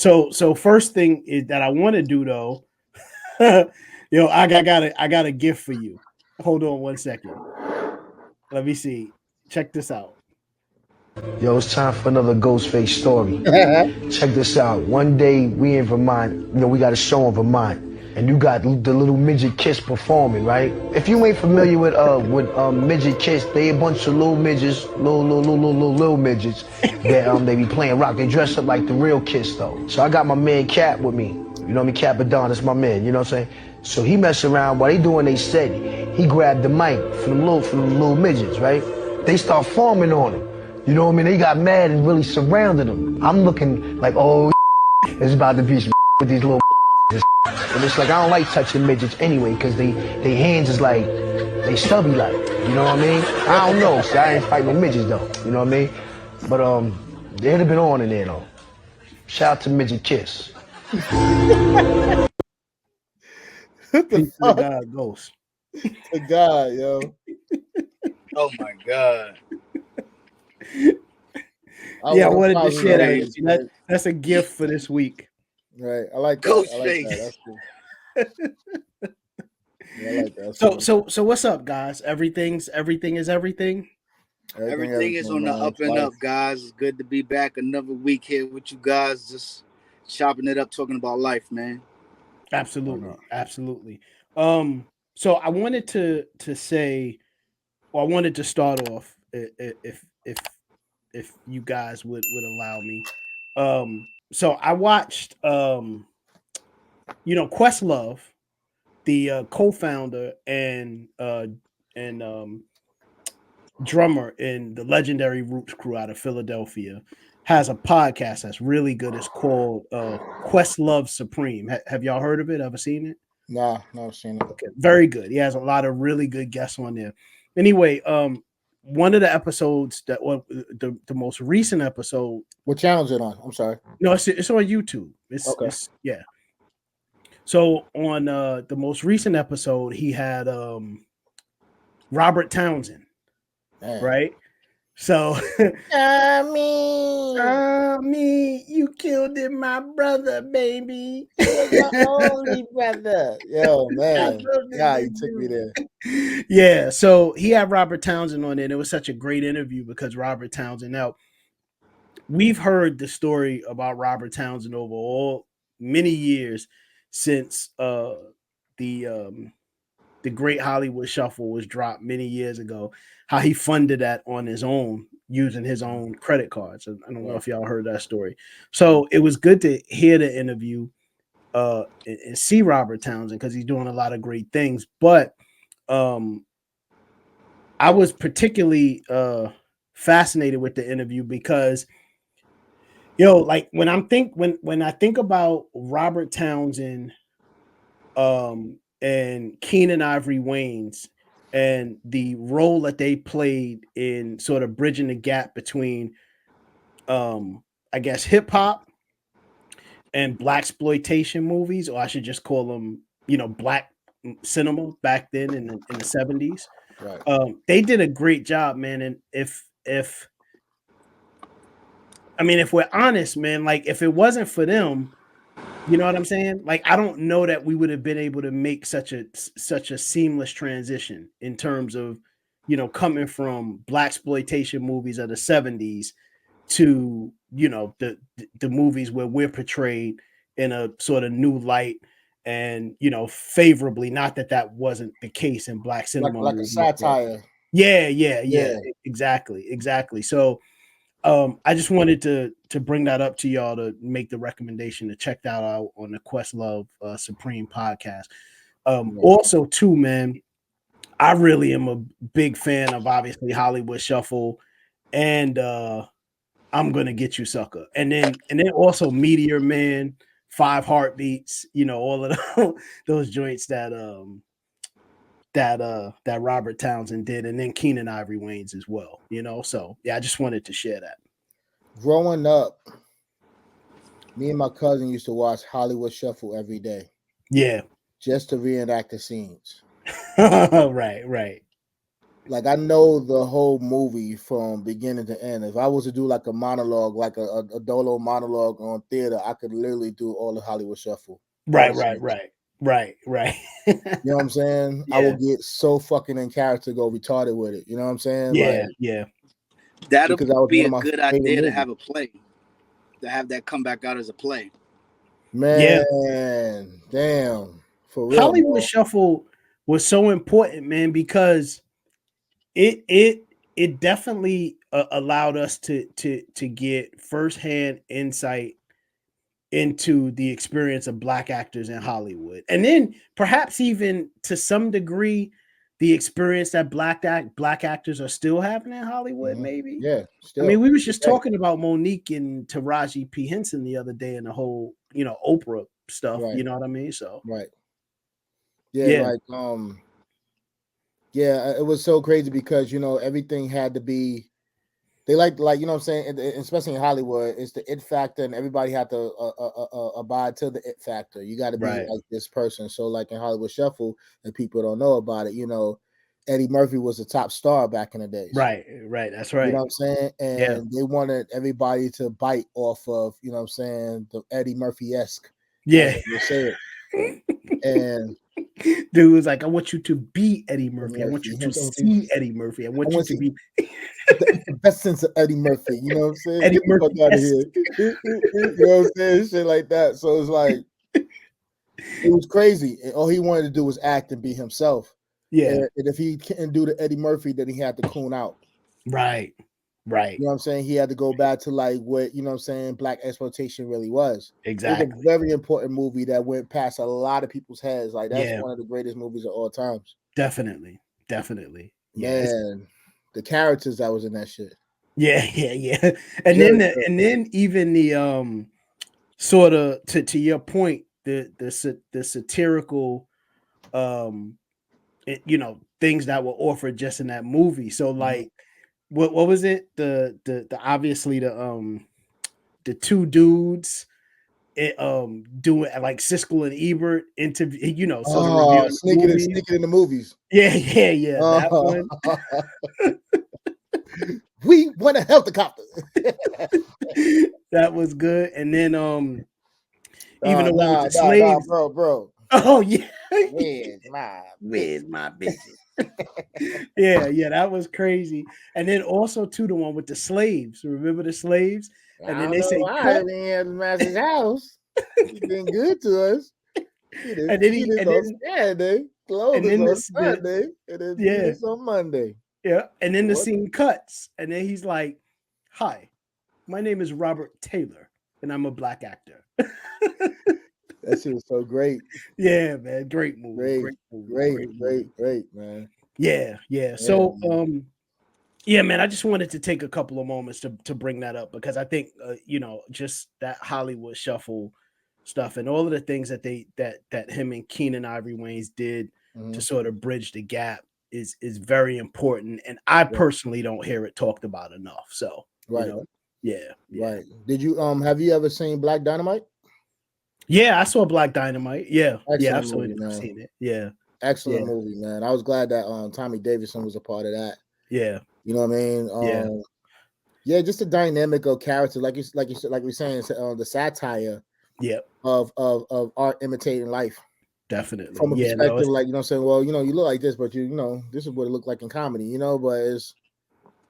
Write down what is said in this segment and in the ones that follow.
So first thing is that I want to do though, I got a gift for you. Hold on one second. Let me see. Check this out. Yo, it's time for another Ghostface story. Check this out. One day we in Vermont, we got a show in Vermont, and you got the little Midget Kiss performing, right? If you ain't familiar with Midget Kiss, they a bunch of little midgets, little midgets that they be playing rock. They dress up like the real Kiss though. So I got my man Cap with me. You know me, Cap Adonis, my man. You know what I'm saying? So he mess around while they doing they set. He grabbed the mic for them little midgets, right? They start forming on him. You know what I mean? They got mad and really surrounded him. I'm looking like, oh, it's about to be some with these little and it's like, I don't like touching midgets anyway, because they hands is like, they stubby like, you know what I mean? I don't know, so I ain't fighting no midgets though, you know what I mean? But they'd have been on in there though. Shout out to Midget Kiss. Peace to God, Ghost. To God, yo. Oh my God. I wanted to share that. That's a gift for this week. Right, I like that. Ghostface. That's cool. Yeah, I like that. So what's up, guys? Everything is everything. Everything is on the up and up, guys. It's good to be back another week here with you guys, just chopping it up, talking about life, man. Absolutely. So I wanted to say, or I wanted to start off, if you guys would allow me. So I watched, Questlove, the co-founder and drummer in the legendary Roots crew out of Philadelphia, has a podcast that's really good. It's called Questlove Supreme. Have y'all heard of it? Ever seen it? Nah, never seen it. Okay, very good. He has a lot of really good guests on there. Anyway, one of the episodes the most recent episode. What channel is it on? I'm sorry. No, it's on YouTube. It's yeah. So on the most recent episode, he had Robert Townsend, right? So me, you killed it, my brother, baby. My only brother. Yo, man. Yeah, you took me there. Yeah, so he had Robert Townsend on there, and it was such a great interview because Robert Townsend. Now, we've heard the story about Robert Townsend over all many years since the Great Hollywood Shuffle was dropped many years ago. How he funded that on his own using his own credit cards. I don't know if y'all heard that story. So it was good to hear the interview and see Robert Townsend because he's doing a lot of great things. But I was particularly fascinated with the interview because, like when I think about Robert Townsend and Keenen Ivory Wayans and the role that they played in sort of bridging the gap between I guess hip hop and Blaxploitation movies, or I should just call them, black cinema back then in the 70s. Right. They did a great job, man. And if we're honest, man, like if it wasn't for them, you know what I'm saying? Like, I don't know that we would have been able to make such a seamless transition in terms of, coming from Blaxploitation movies of the 70s to, the movies where we're portrayed in a sort of new light and, favorably. Not that wasn't the case in black cinema. Like a satire. Yeah. Exactly. So I just wanted to bring that up to y'all to make the recommendation to check that out on the Questlove Supreme podcast. Also, too, man, I really am a big fan of obviously Hollywood Shuffle and I'm Gonna Get You Sucker, and then also Meteor Man, 5 Heartbeats, all of those joints that Robert Townsend did, and then Keenen Ivory Wayans as well, So yeah, I just wanted to share that. Growing up, me and my cousin used to watch Hollywood Shuffle every day. Yeah. Just to reenact the scenes. Right. like I know the whole movie from beginning to end. If I was to do like a monologue, like a dolo monologue on theater, I could literally do all the Hollywood Shuffle. Right. You know what I'm saying? Yeah. I will get so fucking in character, go retarded with it. You know what I'm saying? Yeah, Like, yeah. That'll because that was be one a of my good favorite idea to movies. have a play, to have that come back out as a play. Man, damn, for real. Hollywood Bro. Shuffle was so important, man, because it definitely allowed us to get firsthand insight into the experience of Black actors in Hollywood, and then perhaps even to some degree the experience that Black actors are still having in Hollywood. Maybe, Yeah, still. I mean, we was just talking about Monique and Taraji P. Henson the other day, and the whole Oprah stuff. Right. You know what I mean? So yeah, like yeah, it was so crazy because everything had to be. They like you know what I'm saying, and especially in Hollywood, it's the it factor, and everybody had to abide to the it factor. You got to be like this person. So like in Hollywood Shuffle, and people don't know about it, Eddie Murphy was the top star back in the days. Right. That's right. You know what I'm saying? And they wanted everybody to bite off of, you know what I'm saying, the Eddie Murphy-esque. Yeah. Say it. And dude was like, I want you to be Eddie Murphy. I want you to see Eddie Murphy. I want you to be the best sense of Eddie Murphy. You know what I'm saying? Eddie Get the fuck out of here. You know what I'm saying? Shit like that. So it's like, it was crazy. And all he wanted to do was act and be himself. Yeah. And if he couldn't do the Eddie Murphy, then he had to coon out. Right. You know what I'm saying? He had to go back to like what, you know what I'm saying, Blaxploitation really was. Exactly. It was a very important movie that went past a lot of people's heads. Like that's one of the greatest movies of all times. Definitely. Man, the characters that was in that shit. Yeah. And then even the sort of to your point, the satirical things that were offered just in that movie. So like what was it? The obviously the two dudes doing like Siskel and Ebert interview, sort of reviewing sneaking in the movies. Yeah. That one. We want a helicopter. That was good. And then even the one with the slaves. Bro. Oh yeah. Where's my bitch? yeah, that was crazy. And then also too the one with the slaves. Remember the slaves? And then they say, "Cut in the master's house. He's been good to us." And then on Saturday, clothes on Sunday, and then this on Monday. Yeah, and then the scene cuts, and then he's like, "Hi, my name is Robert Taylor, and I'm a Black actor." That shit was so great. Yeah, man, great movie. Great, man. Yeah. So, yeah, man, I just wanted to take a couple of moments to bring that up because I think just that Hollywood Shuffle stuff and all of the things that that him and Keenen Ivory Wayans did to sort of bridge the gap is very important, and I personally don't hear it talked about enough. So, yeah. Did you have you ever seen Black Dynamite? Yeah, I saw Black Dynamite. Yeah, I've seen it. Yeah, excellent movie, man. I was glad that Tommy Davidson was a part of that. Yeah, you know what I mean. Yeah, just the dynamic of character, like we're saying, the satire. Of art imitating life. Definitely. From a perspective, like you know what I'm saying. Well, you look like this, but you know this is what it looked like in comedy. But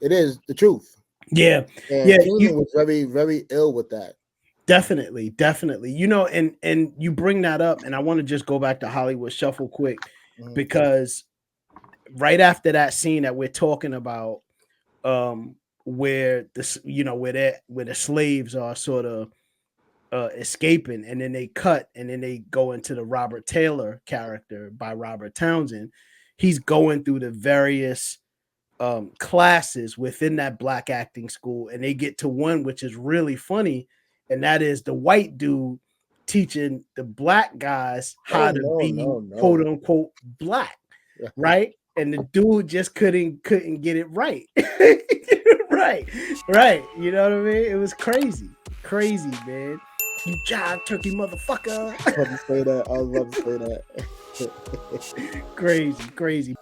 it is the truth. Yeah, and Keenen was very, very ill with that. Definitely. And you bring that up, and I want to just go back to Hollywood Shuffle quick because right after that scene that we're talking about, where where the slaves are sort of escaping, and then they cut, and then they go into the Robert Taylor character by Robert Townsend. He's going through the various classes within that Black acting school, and they get to one which is really funny, and that is the white dude teaching the Black guys how to be quote unquote Black, right? And the dude just couldn't get it right. right. You know what I mean? It was crazy, man. You jive turkey motherfucker. I was about to say that. Crazy.